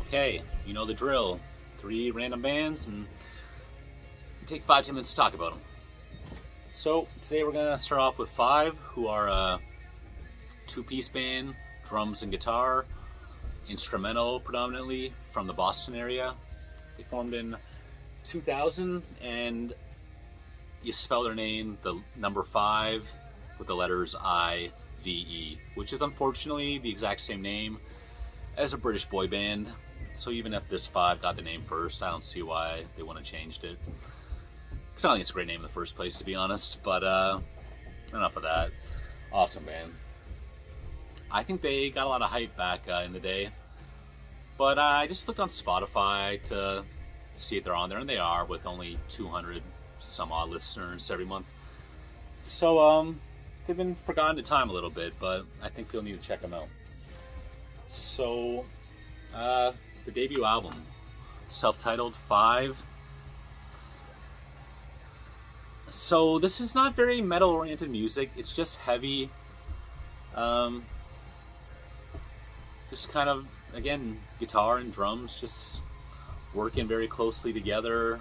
Okay, you know the drill. 3 random bands and take 5-10 minutes to talk about them. So today we're gonna start off with 5, who are a 2-piece band, drums and guitar, instrumental predominantly, from the Boston area. They formed in 2000, and you spell their name, the number 5, with the letters I-V-E, which is unfortunately the exact same name as a British boy band. So even if this 5 got the name first, I don't see why they wouldn't have changed it. Because I don't think it's a great name in the first place, to be honest. But enough of that. Awesome band. I think they got a lot of hype back in the day. But I just looked on Spotify to see if they're on there, and they are, with only 200 some odd listeners every month. So they've been forgotten to time a little bit, but I think you'll need to check them out. So the debut album, self-titled 5. So this is not very metal-oriented music. It's just heavy. Just kind of, again, guitar and drums just working very closely together.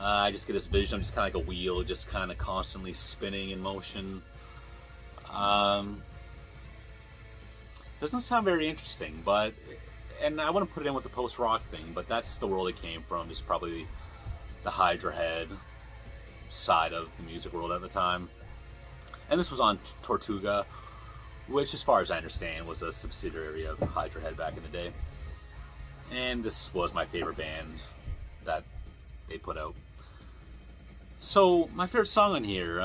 I just get this vision of just kind of like a wheel, just kind of constantly spinning in motion. Doesn't sound very interesting, but, and I wouldn't put it in with the post-rock thing, but that's the world it came from, just probably the Hydra Head side of the music world at the time. And this was on Tortuga, which, as far as I understand, was a subsidiary of Hydra Head back in the day. And this was my favorite band that they put out. So my favorite song on here,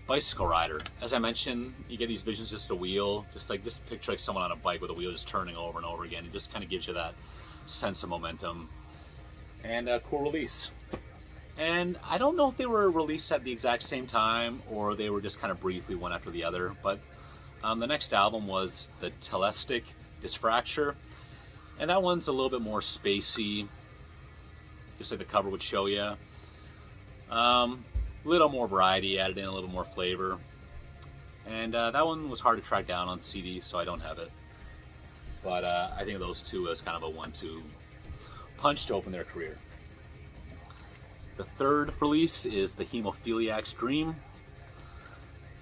Bicycle Rider. As I mentioned, you get these visions, just a wheel, just picture like someone on a bike with a wheel just turning over and over again. It just kind of gives you that sense of momentum. And a cool release. And I don't know if they were released at the exact same time or they were just kind of briefly one after the other, but the next album was the Telestic Dysfracture, and that one's a little bit more spacey, just like the cover would show you. Little more variety added in, a little more flavor, and that one was hard to track down on CD, so I don't have it. But I think of those two as kind of a 1-2 punch to open their career. The third release is the Hemophiliac's Dream,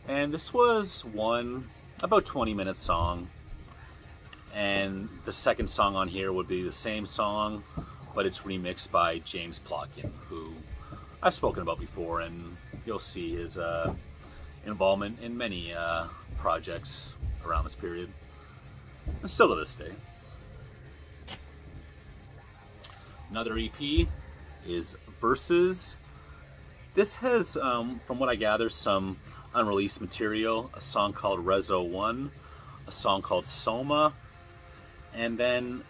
and this was one about 20-minute song, and the second song on here would be the same song, but it's remixed by James Plotkin, who I've spoken about before, and you'll see his involvement in many projects around this period, and still to this day. Another EP is Versus. This has, from what I gather, some unreleased material, a song called Rezo 1, a song called Soma, and then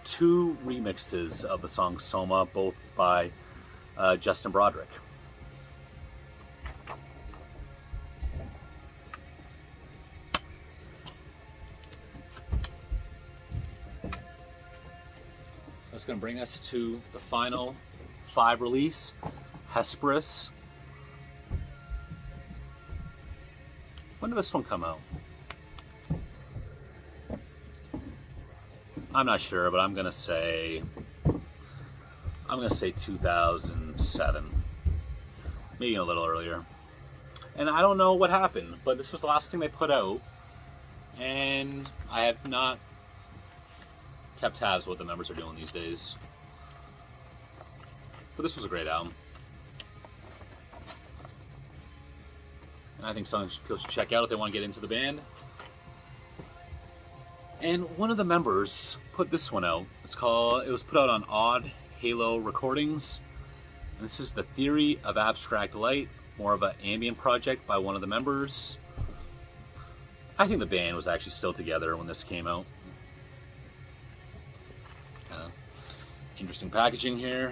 2 remixes of the song Soma, both by Justin Broderick. That's going to bring us to the final 5 release, Hesperus. When did this one come out? I'm not sure, but I'm gonna say 2007, maybe a little earlier. And I don't know what happened, but this was the last thing they put out, and I have not kept tabs with what the members are doing these days. But this was a great album, and I think some people should check out if they want to get into the band. And one of the members put this one out. It was put out on Odd Halo Recordings, and this is The Theory of Abstract Light, more of an ambient project by one of the members. I think the band was actually still together when this came out. Interesting packaging here.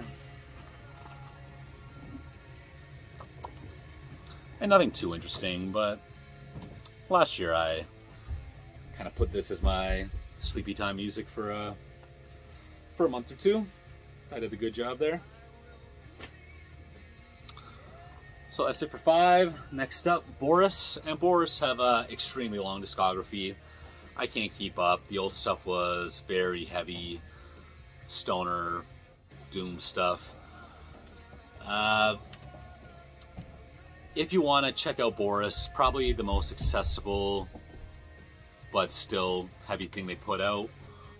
And nothing too interesting, but last year I kind of put this as my sleepy time music for a month or 2. I did a good job there. So that's it for 5. Next up, Boris. And Boris have an extremely long discography. I can't keep up. The old stuff was very heavy, stoner, doom stuff. If you want to check out Boris, probably the most accessible but still heavy thing they put out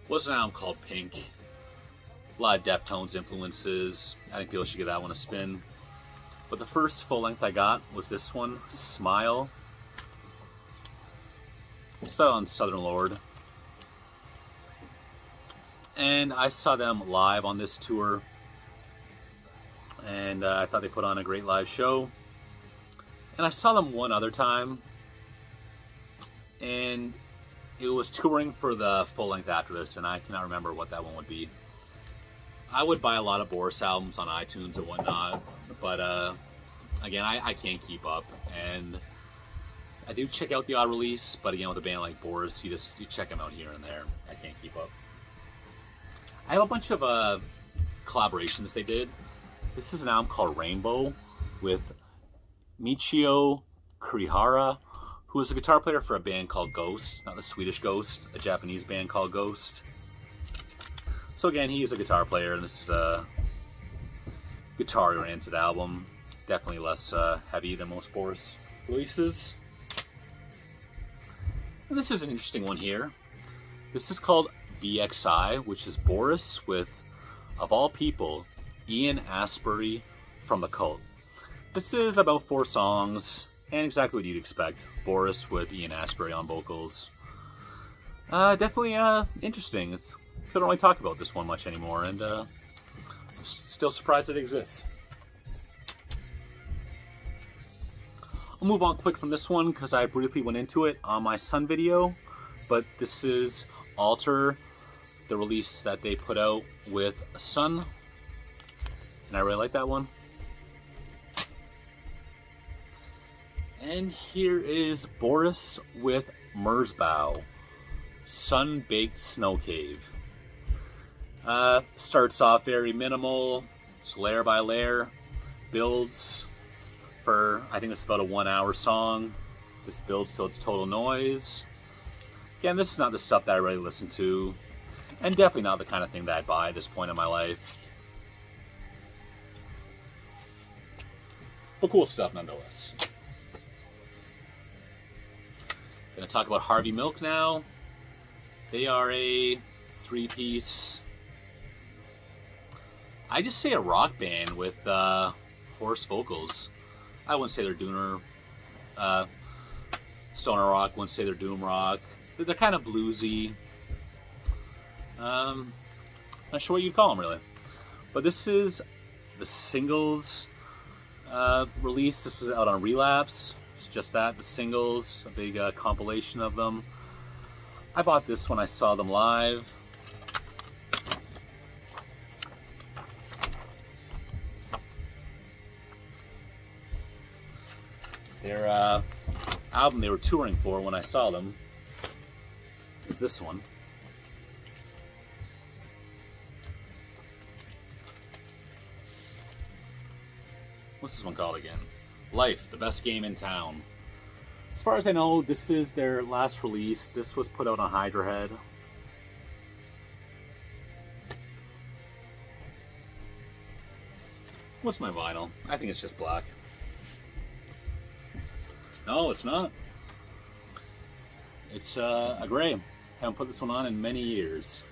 was an album called Pink. A lot of Deftones influences. I think people should give that one a spin. But the first full length I got was this one, Smile. It's on Southern Lord. And I saw them live on this tour. And I thought they put on a great live show. And I saw them one other time, and it was touring for the full length after this, and I cannot remember what that one would be. I would buy a lot of Boris albums on iTunes and whatnot, but again, I can't keep up. And I do check out the odd release, but again, with a band like Boris, you check them out here and there. I can't keep up. I have a bunch of collaborations they did. This is an album called Rainbow with Michio Kurihara, who is a guitar player for a band called Ghost, not the Swedish Ghost, a Japanese band called Ghost. So again, he is a guitar player, and this is a guitar-oriented album. Definitely less heavy than most Boris releases. And this is an interesting one here. This is called BXI, which is Boris with, of all people, Ian Astbury from The Cult. This is about 4 songs, and exactly what you'd expect. Boris with Ian Astbury on vocals. Definitely interesting. They don't really talk about this one much anymore, and I'm still surprised it exists. I'll move on quick from this one because I briefly went into it on my Sun video, but this is Alter, the release that they put out with Sun, and I really like that one. And here is Boris with Merzbow, Sun-Baked Snow Cave. Starts off very minimal, it's layer by layer, builds for, I think it's about a 1-hour song. This builds till it's total noise. Again, this is not the stuff that I really listen to, and definitely not the kind of thing that I'd buy at this point in my life. But cool stuff nonetheless. Gonna talk about Harvey Milk now. They are a 3-piece, I just say a rock band with hoarse vocals. I wouldn't say they're dooner, stoner rock. Wouldn't say they're doom rock. They're kind of bluesy. Not sure what you'd call them really. But this is the singles release. This was out on Relapse. Just that, the singles, a big compilation of them. I bought this when I saw them live. Their album they were touring for when I saw them is this one. What's this one called again? Life, the best game in town. As far as I know, this is their last release. This was put out on Hydra Head. What's my vinyl? I think it's just black. No, it's not. It's a gray. Haven't put this one on in many years.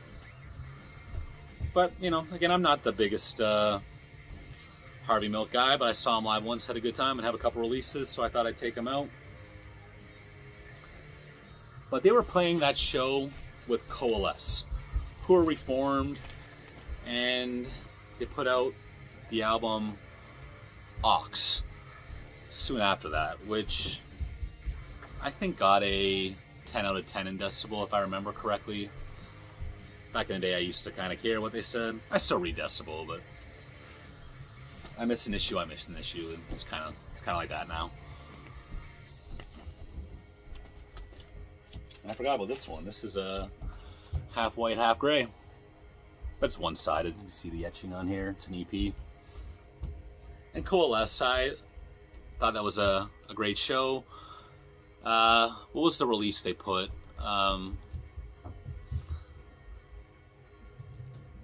But, you know, again, I'm not the biggest Harvey Milk guy, but I saw him live once, had a good time, and have a couple releases, so I thought I'd take them out. But they were playing that show with Coalesce, who are reformed, and they put out the album Ox soon after that, which I think got a 10 out of 10 in Decibel, if I remember correctly. Back in the day, I used to kind of care what they said. I still read Decibel, but I miss an issue, I miss an issue, and it's kind of like that now. And I forgot about this one. This is a half white, half gray, but it's one-sided. You see the etching on here. It's an EP. And Coalesce, I thought that was a great show. What was the release they put?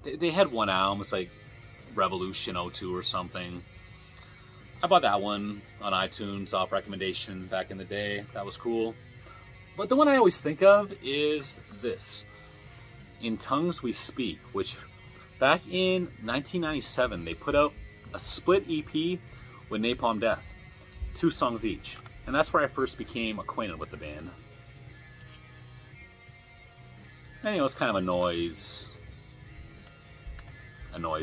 they had one album. It's like Revolution '02 or something. I bought that one on iTunes off recommendation back in the day. That was cool. But the one I always think of is this, In Tongues We Speak, which back in 1997 they put out a split EP with Napalm Death, 2 songs each, and that's where I first became acquainted with the band. And you know, it's kind of a noise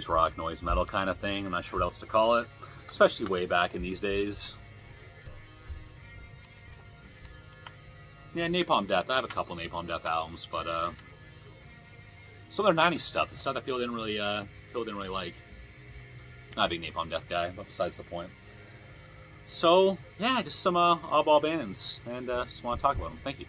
rock, noise metal kind of thing. I'm not sure what else to call it, especially way back in these days. Yeah, Napalm Death. I have a couple Napalm Death albums, but some of their '90s stuff, the stuff that people didn't really like. Not a big Napalm Death guy, but besides the point. So yeah, just some oddball bands, and just want to talk about them. Thank you.